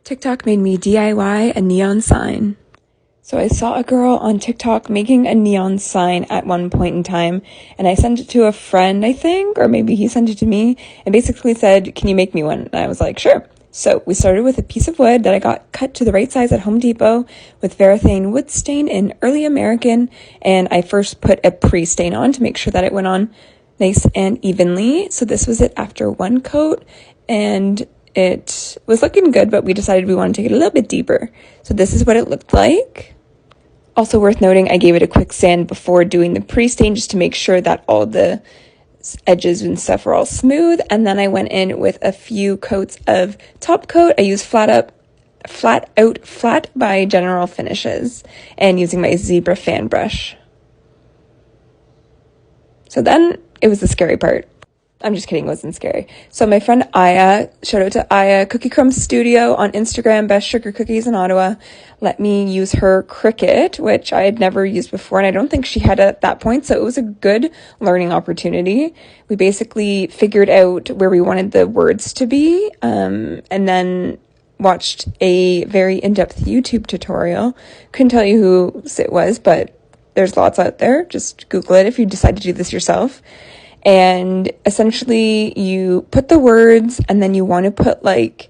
TikTok made me DIY a neon sign. So I saw a girl on TikTok making a neon sign at one point in time, and I sent it to a friend, I think, or maybe he sent it to me, and basically said, "Can you make me one?" And I was like, "Sure." So we started with a piece of wood that I got cut to the right size at Home Depot with Varathane wood stain in Early American, and I first put a pre-stain on to make sure that it went on nice and evenly. So this was it after one coat, and it was looking good, but we decided we want to take it a little bit deeper. So this is what it looked like. Also worth noting, I gave it a quick sand before doing the pre-stain just to make sure that all the edges and stuff were all smooth. And then I went in with a few coats of top coat. I used Flat Out Flat by General Finishes and using my zebra fan brush. So then it was the scary part. I'm just kidding, it wasn't scary. So my friend Aya, shout out to Aya, Cookie Crumb Studio on Instagram, best sugar cookies in Ottawa, let me use her Cricut, which I had never used before, and I don't think she had at that point, so it was a good learning opportunity. We basically figured out where we wanted the words to be, and then watched a very in-depth YouTube tutorial. Couldn't tell you who it was, but there's lots out there. Just Google it if you decide to do this yourself. And essentially you put the words and then you want to put like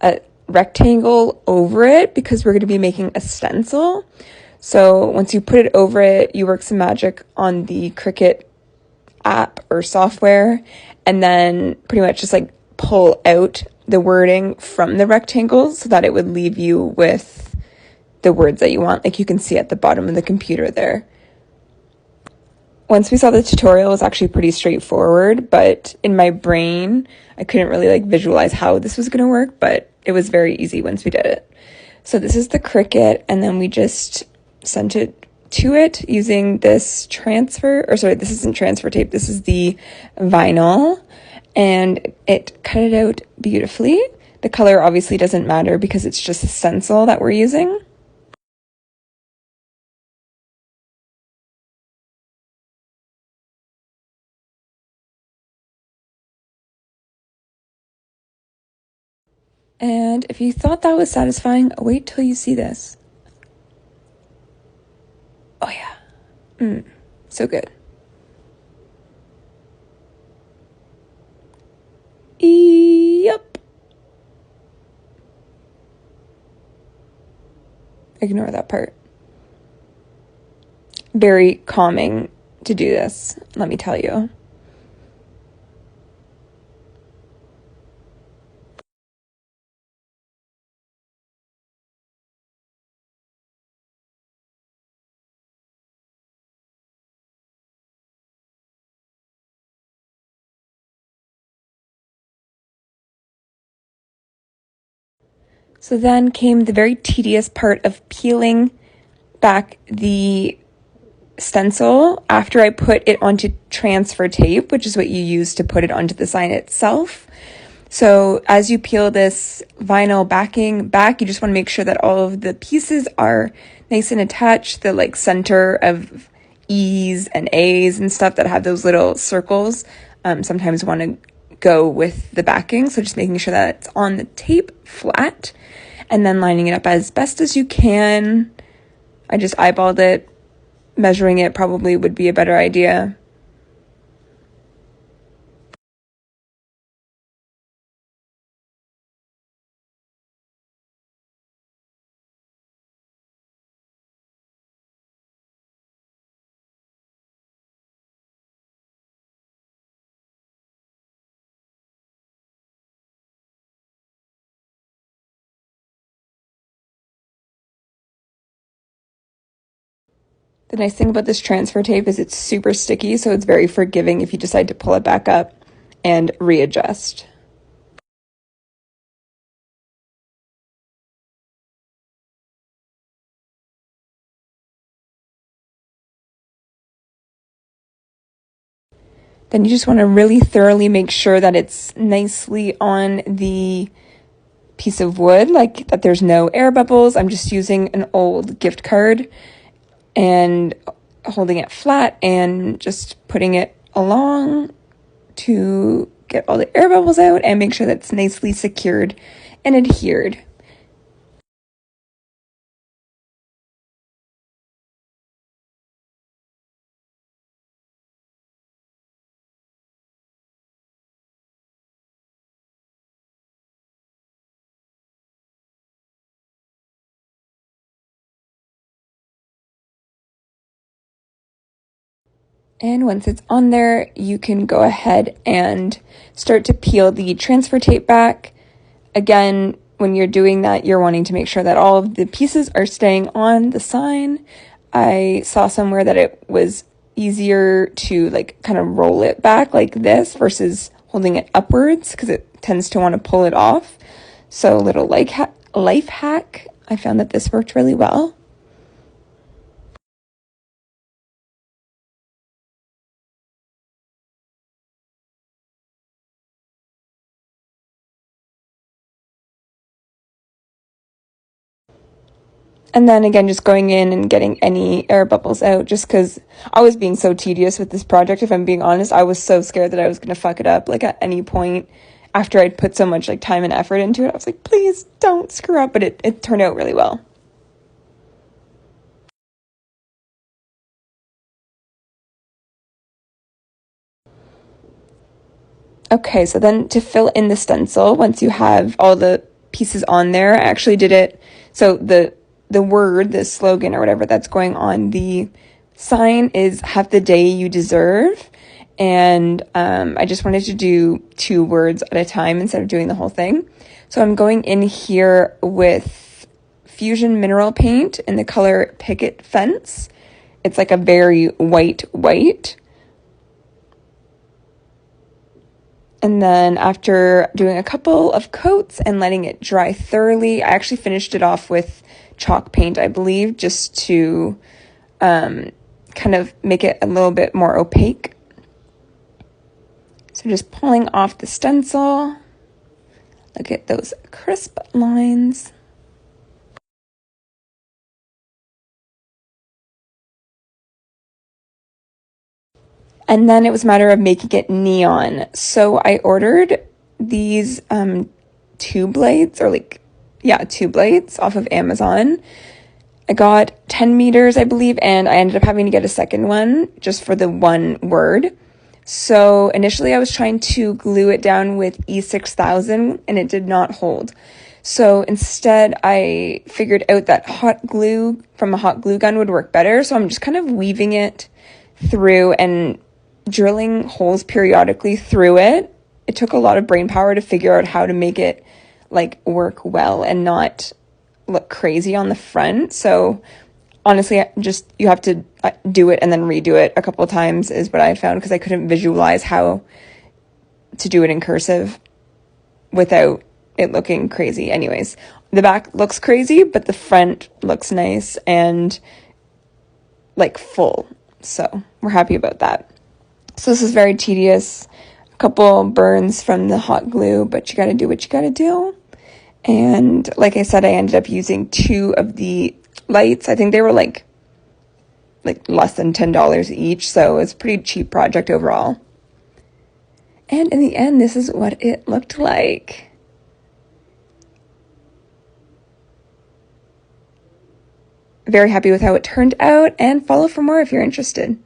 a rectangle over it because we're going to be making a stencil. So once you put it over it, you work some magic on the Cricut app or software and then pretty much just like pull out the wording from the rectangle so that it would leave you with the words that you want, like you can see at the bottom of the computer there. Once we saw the tutorial, it was actually pretty straightforward, but in my brain, I couldn't really like visualize how this was going to work, but it was very easy once we did it. So this is the Cricut, and then we just sent it to it using this this isn't transfer tape, this is the vinyl, and it cut it out beautifully. The color obviously doesn't matter because it's just a stencil that we're using. And if you thought that was satisfying, wait till you see this. Oh yeah. So good. Yep. Ignore that part. Very calming to do this, let me tell you. So then came the very tedious part of peeling back the stencil after I put it onto transfer tape, which is what you use to put it onto the sign itself. So as you peel this vinyl backing back, you just want to make sure that all of the pieces are nice and attached. The like center of E's and A's and stuff that have those little circles sometimes want to go with the backing. So just making sure that it's on the tape flat and then lining it up as best as you can. I just eyeballed it. Measuring it probably would be a better idea. The nice thing about this transfer tape is it's super sticky, so it's very forgiving if you decide to pull it back up and readjust. Then you just want to really thoroughly make sure that it's nicely on the piece of wood, like that there's no air bubbles. I'm just using an old gift card and holding it flat and just putting it along to get all the air bubbles out and make sure that it's nicely secured and adhered. And once it's on there, you can go ahead and start to peel the transfer tape back. Again, when you're doing that, you're wanting to make sure that all of the pieces are staying on the sign. I saw somewhere that it was easier to like kind of roll it back like this versus holding it upwards because it tends to want to pull it off. So little life hack, I found that this worked really well. And then again, just going in and getting any air bubbles out just because I was being so tedious with this project. If I'm being honest, I was so scared that I was going to fuck it up. Like at any point after I'd put so much like time and effort into it, I was like, please don't screw up. But it turned out really well. Okay, so then to fill in the stencil, once you have all the pieces on there, I actually did it. So the word, the slogan or whatever that's going on the sign is "Have the day you deserve." And I just wanted to do 2 words at a time instead of doing the whole thing. So I'm going in here with Fusion Mineral Paint in the color Picket Fence. It's like a very white. And then after doing a couple of coats and letting it dry thoroughly, I actually finished it off with chalk paint, I believe, just to kind of make it a little bit more opaque. So just pulling off the stencil. Look at those crisp lines. And then it was a matter of making it neon. So I ordered these tube lights, or tube lights off of Amazon. I got 10 meters, I believe, and I ended up having to get a second one just for the one word. So initially I was trying to glue it down with E6000 and it did not hold. So instead I figured out that hot glue from a hot glue gun would work better. So I'm just kind of weaving it through and drilling holes periodically through it. It took a lot of brain power to figure out how to make it like work well and not look crazy on the front. So honestly, you have to do it and then redo it a couple of times is what I found, because I couldn't visualize how to do it in cursive without it looking crazy. Anyways, the back looks crazy, but the front looks nice and like full. So we're happy about that. So this is very tedious. A couple burns from the hot glue, but you got to do what you got to do. And like I said, I ended up using 2 of the lights. I think they were like less than $10 each, so it's a pretty cheap project overall. And in the end, this is what it looked like. Very happy with how it turned out, and follow for more if you're interested.